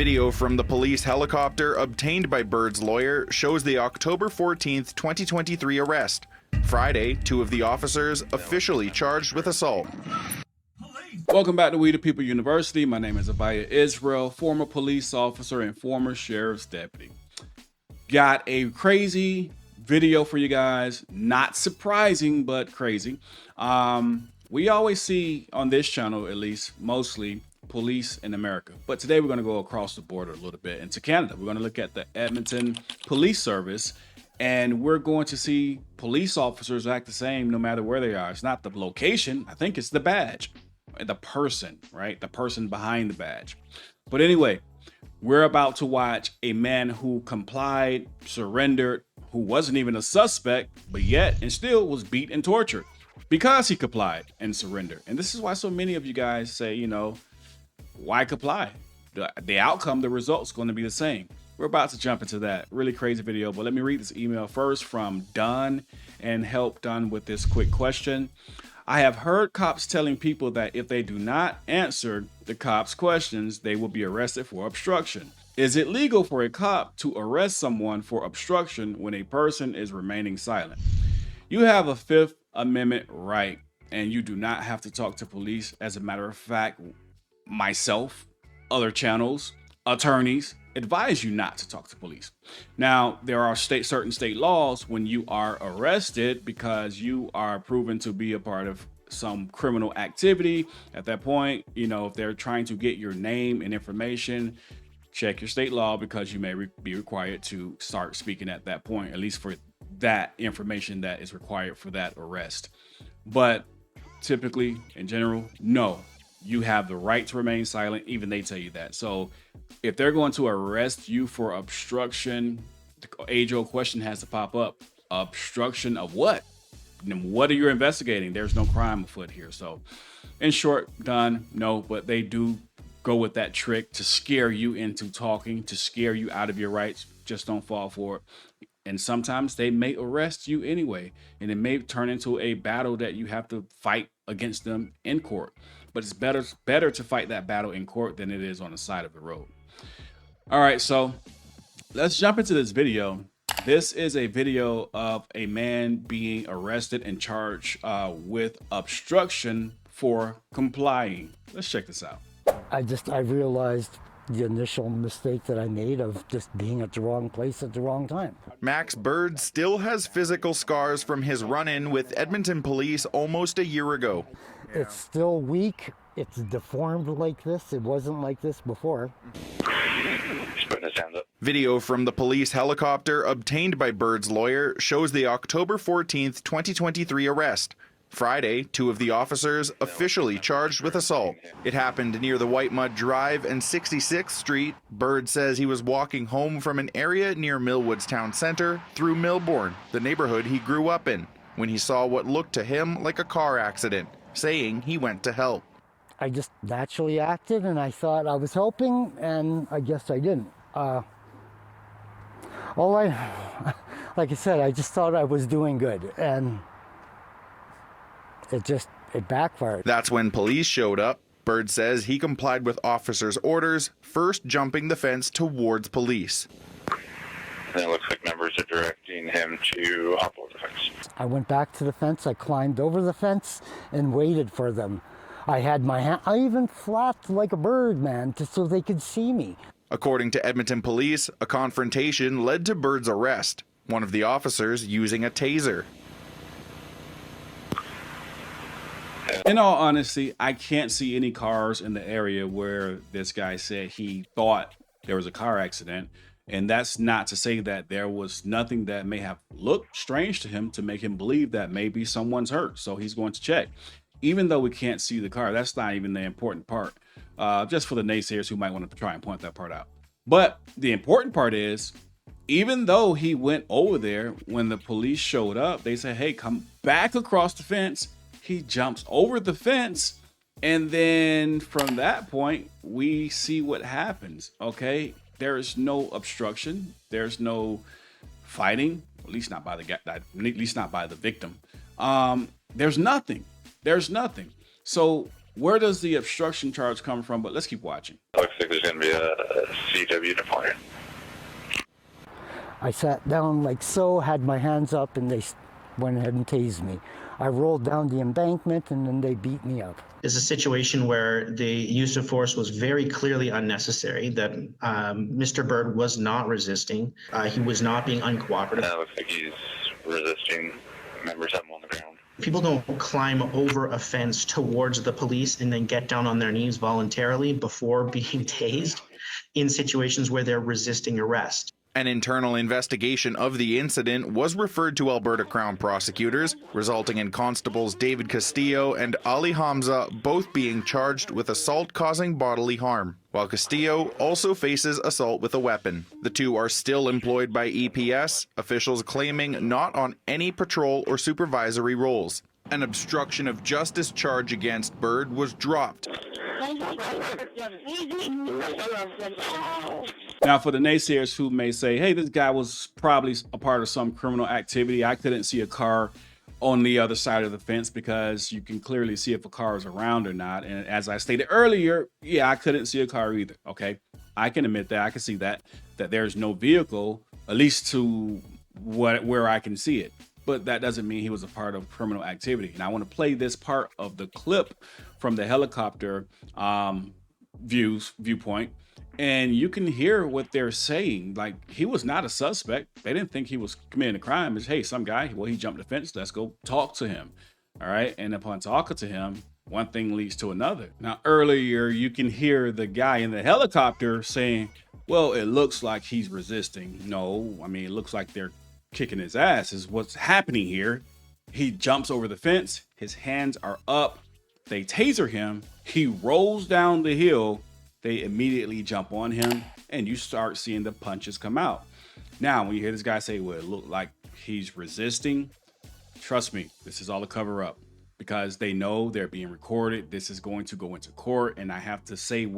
Video from the police helicopter obtained by Bird's lawyer shows the October 14th, 2023 arrest. Friday, 2 of the officers officially charged with assault. Welcome back to We the People University. My name is Abiyah Israel, former police officer and former sheriff's deputy. Got a crazy video for you guys. Not surprising, but crazy. We always see on this channel, at least, mostly police in America. But today we're going to go across the border a little bit into Canada. We're going to look at the Edmonton Police Service, and we're going to see police officers act the same no matter where they are. It's not the location. I think it's the badge. The person, right? The person behind the badge. But anyway, we're about to watch a man who complied, surrendered, who wasn't even a suspect, but yet and still was beat and tortured because he complied and surrendered. And this is why so many of you guys say, you know, why comply? The outcome, the result's going to be the same. We're about to jump into that really crazy video, but let me read this email first from Dunn and help Dunn with this quick question. I have heard cops telling people that if they do not answer the cops' questions, they will be arrested for obstruction. Is it legal for a cop to arrest someone for obstruction when a person is remaining silent? You have a Fifth Amendment right, and you do not have to talk to police. As a matter of fact, myself, other channels, attorneys advise you not to talk to police. Now, there are certain state laws when you are arrested because you are proven to be a part of some criminal activity. At that point, you know, if they're trying to get your name and information, check your state law because you may be required to start speaking at that point, at least for that information that is required for that arrest. But typically, in general, no. You have the right to remain silent, even they tell you that. So if they're going to arrest you for obstruction, the age-old question has to pop up. Obstruction of what? And what are you investigating? There's no crime afoot here. So in short, Don, no, but they do go with that trick to scare you into talking, to scare you out of your rights. Just don't fall for it. And sometimes they may arrest you anyway, and it may turn into a battle that you have to fight against them in court. But it's better to fight that battle in court than it is on the side of the road. All right, so let's jump into this video. This is a video of a man being arrested and charged with obstruction for complying. Let's check this out. I realized the initial mistake that I made of just being at the wrong place at the wrong time. Max Bird still has physical scars from his run-in with Edmonton police almost a year ago. It's still weak. It's deformed like this. It wasn't like this before. He's putting his hands up. Video from the police helicopter obtained by Bird's lawyer shows the October 14th, 2023 arrest. Friday, 2 of the officers officially charged with assault. It happened near the White Mud Drive and 66th Street. Bird says he was walking home from an area near Millwood's town center through Millbourne, the neighborhood he grew up in, when he saw what looked to him like a car accident, saying he went to help. I just naturally acted and I thought I was helping, and I guess I didn't. Like I said, I just thought I was doing good, and it backfired. That's when police showed up. Bird says he complied with officers' orders, first jumping the fence towards police. And it looks like members are directing him to hop over the fence. I went back to the fence, I climbed over the fence and waited for them. I had my hand, I even flapped like a bird, man, just so they could see me. According to Edmonton police, a confrontation led to Bird's arrest, one of the officers using a taser. In all honesty, I can't see any cars in the area where this guy said he thought there was a car accident. And that's not to say that there was nothing that may have looked strange to him to make him believe that maybe someone's hurt. So he's going to check. Even though we can't see the car, that's not even the important part. Just for the naysayers who might want to try and point that part out. But the important part is, even though he went over there, when the police showed up, they said, hey, come back across the fence. He jumps over the fence. And then from that point, we see what happens. Okay. There is no obstruction. There's no fighting, at least not by the victim. There's nothing. There's nothing. So where does the obstruction charge come from? But let's keep watching. Looks like there's going to be a CW deployment. I sat down like so, had my hands up, and they went ahead and tased me. I rolled down the embankment, and then they beat me up. It's a situation where the use of force was very clearly unnecessary, that Mr. Bird was not resisting. He was not being uncooperative. It looks like he's resisting. Members have him on the ground. People don't climb over a fence towards the police and then get down on their knees voluntarily before being tased in situations where they're resisting arrest. An internal investigation of the incident was referred to Alberta Crown prosecutors, resulting in Constables David Castillo and Ali Hamza both being charged with assault causing bodily harm, while Castillo also faces assault with a weapon. The two are still employed by EPS, officials claiming not on any patrol or supervisory roles. An obstruction of justice charge against Bird was dropped. Now, for the naysayers who may say, hey, this guy was probably a part of some criminal activity, I couldn't see a car on the other side of the fence because you can clearly see if a car is around or not. And as I stated earlier, yeah, I couldn't see a car either. Okay, I can admit that. I can see that there's no vehicle, at least to where I can see it. But that doesn't mean he was a part of criminal activity. And I want to play this part of the clip from the helicopter viewpoint. And you can hear what they're saying. Like, he was not a suspect. They didn't think he was committing a crime. It's, hey, some guy, well, he jumped the fence. Let's go talk to him. All right. And upon talking to him, one thing leads to another. Now, earlier, you can hear the guy in the helicopter saying, well, it looks like he's resisting. No, I mean, it looks like they're kicking his ass is what's happening here. He jumps over the fence. His hands are up. They taser him. He rolls down the hill. They immediately jump on him, and you start seeing the punches come out. Now, when you hear this guy say, well, it looked like he's resisting, trust me, this is all a cover up because they know they're being recorded. This is going to go into court, and I have to say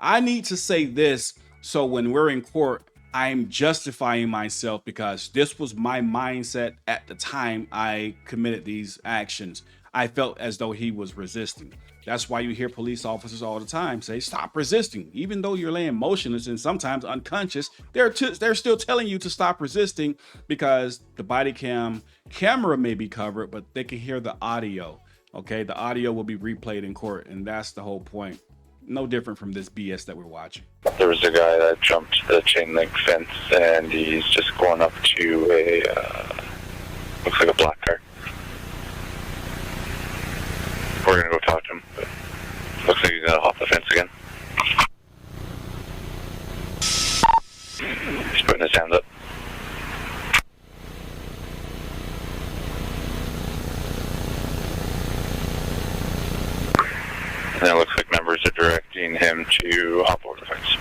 I need to say this so when we're in court, I'm justifying myself because this was my mindset at the time I committed these actions. I felt as though he was resisting. That's why you hear police officers all the time say, stop resisting. Even though you're laying motionless and sometimes unconscious, they're still telling you to stop resisting because the body camera may be covered, but they can hear the audio. Okay, the audio will be replayed in court, and that's the whole point. No different from this BS that we're watching. There was a guy that jumped the chain link fence, and he's just going up to a, looks like a black car. We're going to go talk to him, but looks like he's going to hop the fence again. He's putting his hands up. And it looks like members are directing him to hop over the fence.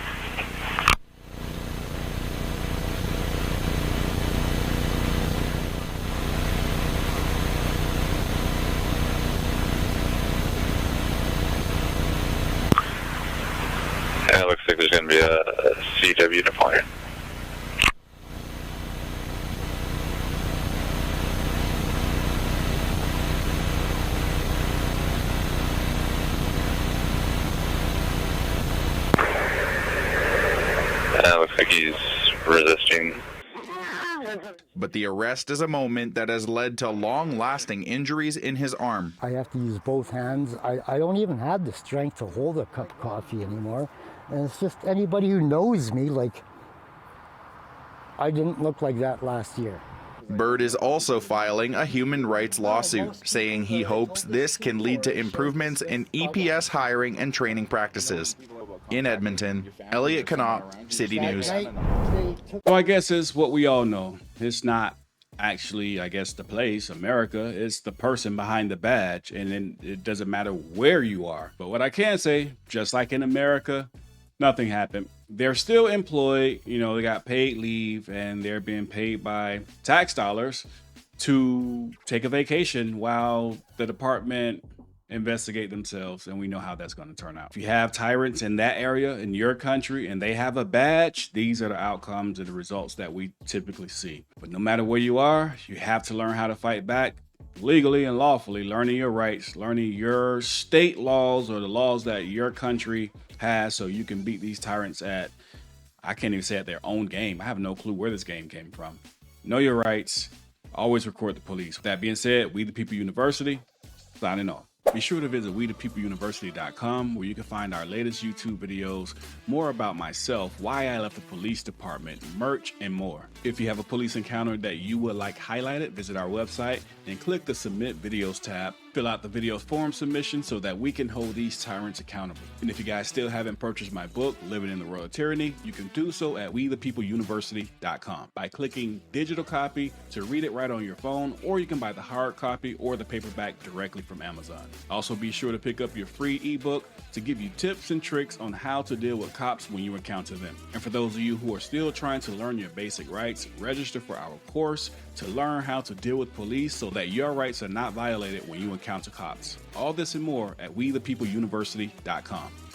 And it looks like there's going to be a CW deployment. It looks like he's resisting. But the arrest is a moment that has led to long-lasting injuries in his arm. I have to use both hands. I don't even have the strength to hold a cup of coffee anymore. And it's just anybody who knows me, like, I didn't look like that last year. Bird is also filing a human rights lawsuit, saying he hopes this can lead to improvements in EPS hiring and training practices. In Edmonton, Elliot Connaught, City News. Well, I guess it's what we all know. It's not actually, I guess, the place, America. It's the person behind the badge, and then it doesn't matter where you are. But what I can say, just like in America, nothing happened. They're still employed, you know, they got paid leave, and they're being paid by tax dollars to take a vacation while the department investigate themselves, and we know how that's going to turn out. If you have tyrants in that area in your country and they have a badge, these are the outcomes and the results that we typically see. But no matter where you are, you have to learn how to fight back legally and lawfully, learning your rights, learning your state laws or the laws that your country has so you can beat these tyrants at, I can't even say at their own game. I have no clue where this game came from. Know your rights. Always record the police. With that being said, We the People University, signing off. Be sure to visit WeThePeopleUniversity.com, where you can find our latest YouTube videos, more about myself, why I left the police department, merch, and more. If you have a police encounter that you would like highlighted, visit our website and click the Submit Videos tab. Fill out the video form submission so that we can hold these tyrants accountable. And if you guys still haven't purchased my book, Living in the World of Tyranny, you can do so at WeThePeopleUniversity.com by clicking digital copy to read it right on your phone, or you can buy the hard copy or the paperback directly from Amazon. Also, be sure to pick up your free ebook to give you tips and tricks on how to deal with cops when you encounter them. And for those of you who are still trying to learn your basic rights, register for our course to learn how to deal with police so that your rights are not violated when you encounter cops. All this and more at WeThePeopleUniversity.com.